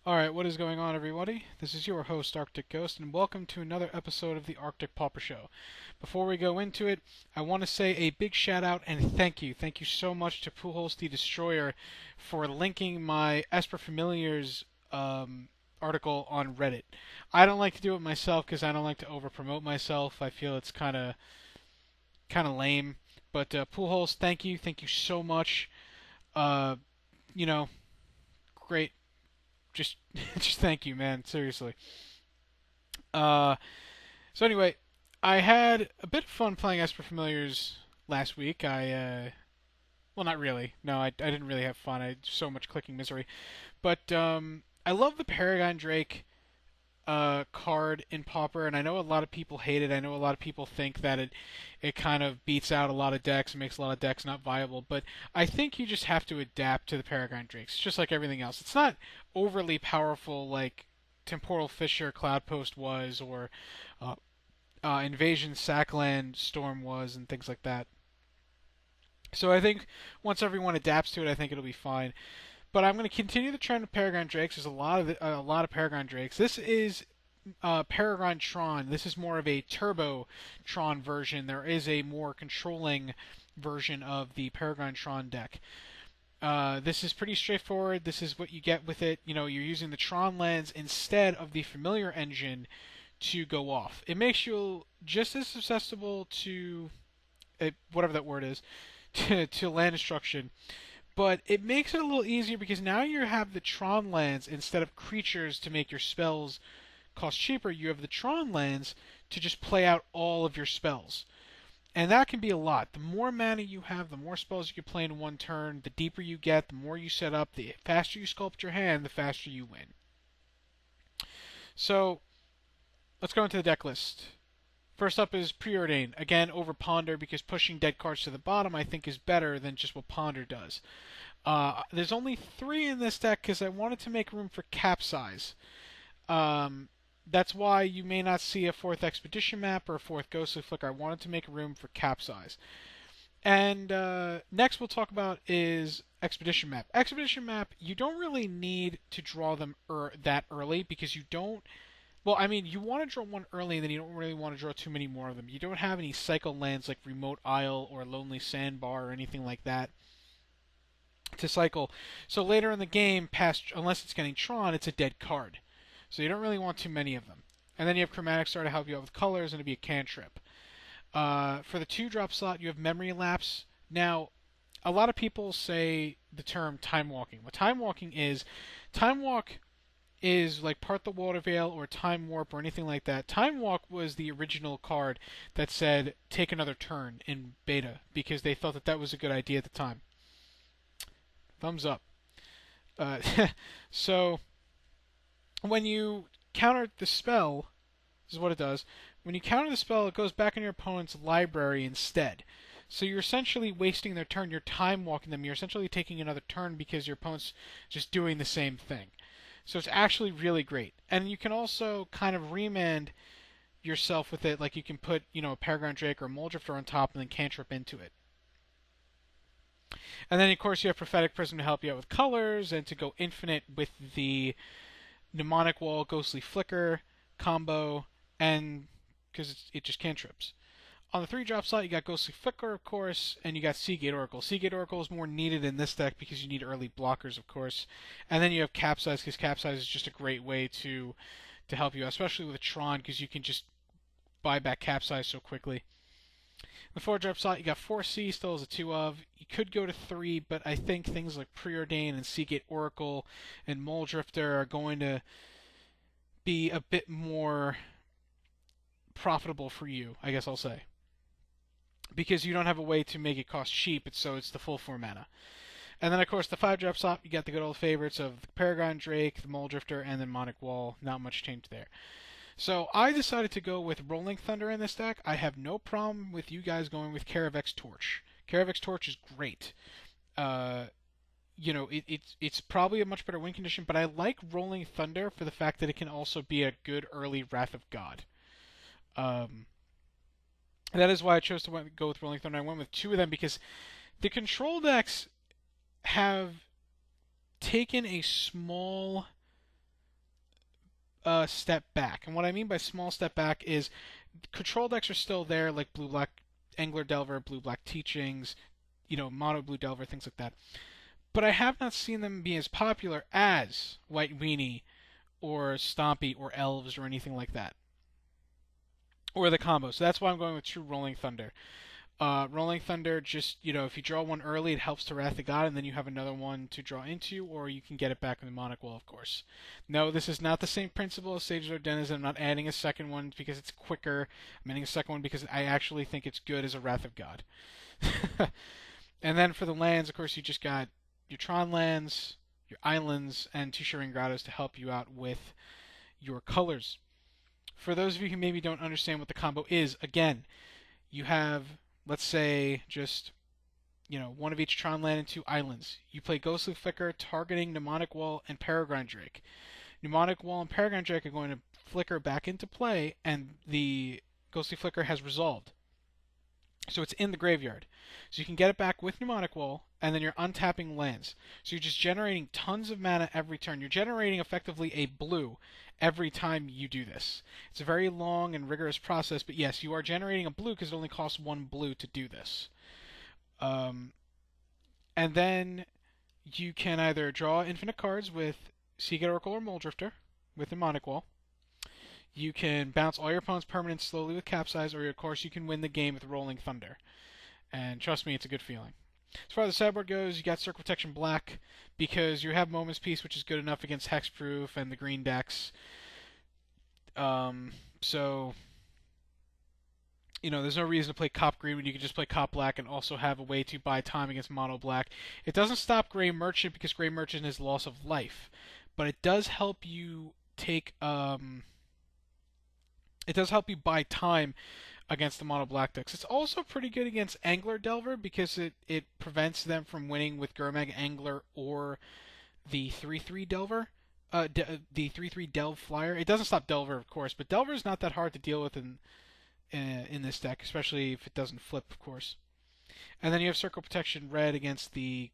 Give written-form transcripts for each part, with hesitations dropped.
Alright, what is going on, everybody? This is your host, Arctic Ghost, and welcome to another episode of the Arctic Pauper Show. Before we go into it, I want to say a big shout out and thank you. Thank you so much to Pujols the Destroyer for linking my Esper Familiars article on Reddit. I don't like to do it myself because I don't like to over promote myself. I feel it's kind of lame. But Pujols, thank you so much. Uh, you know, great, just just thank you, man. Seriously. Uh, so anyway, I had a bit of fun playing Esper Familiars last week. Well, not really. No, I didn't really have fun. I had so much clicking misery. But I love the Peregrine Drake card in Pauper, and I know a lot of people hate it. I know a lot of people think that it kind of beats out a lot of decks and makes a lot of decks not viable. But I think you just have to adapt to the Peregrine Drakes, just like everything else. It's not overly powerful like Temporal Fissure Cloudpost was, or uh, Invasion Sackland Storm was, and things like that. So I think once everyone adapts to it, I think it'll be fine. But I'm going to continue the trend of Peregrine Drakes. There's a lot of Peregrine Drakes. This is Peregrine Tron. This is more of a Turbo Tron version. There is a more controlling version of the Peregrine Tron deck. This is pretty straightforward. This is what you get with it. You know, you're using the Tron lens instead of the familiar engine to go off. It makes you just as susceptible to whatever that word is to land destruction, but it makes it a little easier because now you have the Tron lands instead of creatures to make your spells cost cheaper. You have the Tron lands to just play out all of your spells. And that can be a lot. The more mana you have, the more spells you can play in one turn, the deeper you get, the more you set up, the faster you sculpt your hand, the faster you win. So, let's go into the deck list. First up is Preordain. Again, over Ponder because pushing dead cards to the bottom I think is better than just what Ponder does. There's only 3 in this deck because I wanted to make room for Capsize. That's why you may not see a 4th Expedition map or a 4th Ghostly Flicker. I wanted to make room for Capsize. And next we'll talk about is Expedition map. Expedition map, you don't really need to draw them that early because you don't. Well, I mean, you want to draw one early, and then you don't really want to draw too many more of them. You don't have any cycle lands like Remote Isle or Lonely Sandbar or anything like that to cycle. So later in the game, unless it's getting Tron, it's a dead card. So you don't really want too many of them. And then you have Chromatic Star to help you out with colors, and it'd be a cantrip. For the 2-drop slot, you have Memory Lapse. Now, a lot of people say the term Time Walking. What Time Walk is like Part the Water Veil or Time Warp or anything like that. Time Walk was the original card that said take another turn in beta because they thought that that was a good idea at the time. Thumbs up. Uh, so when you counter the spell, this is what it does. When you counter the spell, it goes back in your opponent's library instead. So you're essentially wasting their turn. You're time walking them. You're essentially taking another turn because your opponent's just doing the same thing. So it's actually really great. And you can also kind of remand yourself with it. Like you can put, a Peregrine Drake or a Moldrifter on top and then cantrip into it. And then, of course, you have Prophetic Prism to help you out with colors and to go infinite with the Mnemonic Wall, Ghostly Flicker combo, and because it just cantrips. On the 3-drop slot, you got Ghostly Flicker, of course, and you got Seagate Oracle. Seagate Oracle is more needed in this deck because you need early blockers, of course. And then you have Capsize, because Capsize is just a great way to help you, especially with Tron, because you can just buy back Capsize so quickly. The 4-drop slot, you got Foresee, still as a 2 of. You could go to 3, but I think things like Preordain and Seagate Oracle and Moldrifter are going to be a bit more profitable for you, I guess I'll say. Because you don't have a way to make it cost cheap, so it's the full 4 mana. And then, of course, the 5-drop slot, you got the good old favorites of the Peregrine Drake, the Moldrifter, and the Mnemonic Wall. Not much change there. So I decided to go with Rolling Thunder in this deck. I have no problem with you guys going with Karavex Torch. Karavex Torch is great. It's probably a much better win condition, but I like Rolling Thunder for the fact that it can also be a good early Wrath of God. That is why I chose to go with Rolling Thunder. I went with 2 of them because the control decks have taken a small step back. And what I mean by small step back is control decks are still there, like Blue Black Angler Delver, Blue Black Teachings, Mono Blue Delver, things like that. But I have not seen them be as popular as White Weenie or Stompy or Elves or anything like that. Or the combo. So that's why I'm going with True Rolling Thunder. Rolling Thunder, just, if you draw one early, it helps to Wrath of God, and then you have another one to draw into, or you can get it back in the Mnemonic Wall, of course. No, this is not the same principle as Sages of Denizen. I'm not adding a second one because it's quicker. I'm adding a second one because I actually think it's good as a Wrath of God. And then for the lands, of course, you just got your Tron lands, your islands, and 2 Shivering Grottos to help you out with your colors. For those of you who maybe don't understand what the combo is, again, you have, let's say, just, one of each Tron land and 2 islands. You play Ghostly Flicker, targeting Mnemonic Wall and Peregrine Drake. Mnemonic Wall and Peregrine Drake are going to flicker back into play, and the Ghostly Flicker has resolved. So it's in the graveyard. So you can get it back with Mnemonic Wall, and then you're untapping lands. So you're just generating tons of mana every turn. You're generating effectively a blue every time you do this. It's a very long and rigorous process, but yes, you are generating a blue because it only costs 1 blue to do this. And then you can either draw infinite cards with Seagate Oracle or Muldrifter with Mnemonic Wall. You can bounce all your opponent's permanents slowly with Capsize, or of course you can win the game with Rolling Thunder. And trust me, it's a good feeling. As far as the sideboard goes, you got Circle Protection Black because you have Moment's Peace, which is good enough against Hexproof and the green decks. So, there's no reason to play Cop Green when you can just play Cop Black and also have a way to buy time against Mono Black. It doesn't stop Gray Merchant because Gray Merchant is loss of life, but it does help you take it does help you buy time against the Mono Black decks. It's also pretty good against Angler Delver because it prevents them from winning with Gurmag Angler or the 3/3 Delver. The 3/3 Delve Flyer. It doesn't stop Delver, of course, but Delver is not that hard to deal with in this deck, especially if it doesn't flip, of course. And then you have Circle Protection Red against the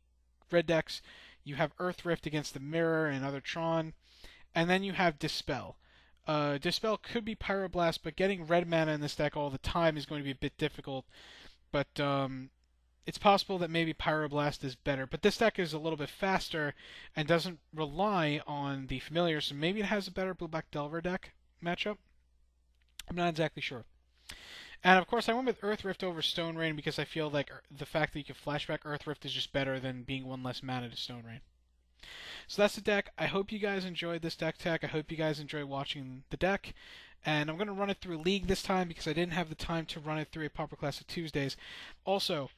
red decks. You have Earth Rift against the Mirror and other Tron. And then you have Dispel. Dispel could be Pyroblast, but getting red mana in this deck all the time is going to be a bit difficult. But it's possible that maybe Pyroblast is better. But this deck is a little bit faster and doesn't rely on the familiar, so maybe it has a better Blue-Black Delver deck matchup. I'm not exactly sure. And of course, I went with Earth Rift over Stone Rain because I feel like the fact that you can flashback Earth Rift is just better than being 1 less mana to Stone Rain. So that's the deck. I hope you guys enjoyed this deck tech. I hope you guys enjoy watching the deck. And I'm going to run it through League this time because I didn't have the time to run it through a Pauper Classic Tuesdays. Also,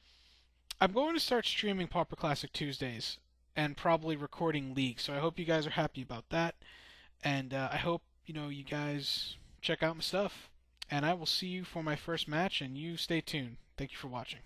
I'm going to start streaming Pauper Classic Tuesdays and probably recording League. So I hope you guys are happy about that. And I hope, you guys check out my stuff. And I will see you for my first match, and you stay tuned. Thank you for watching.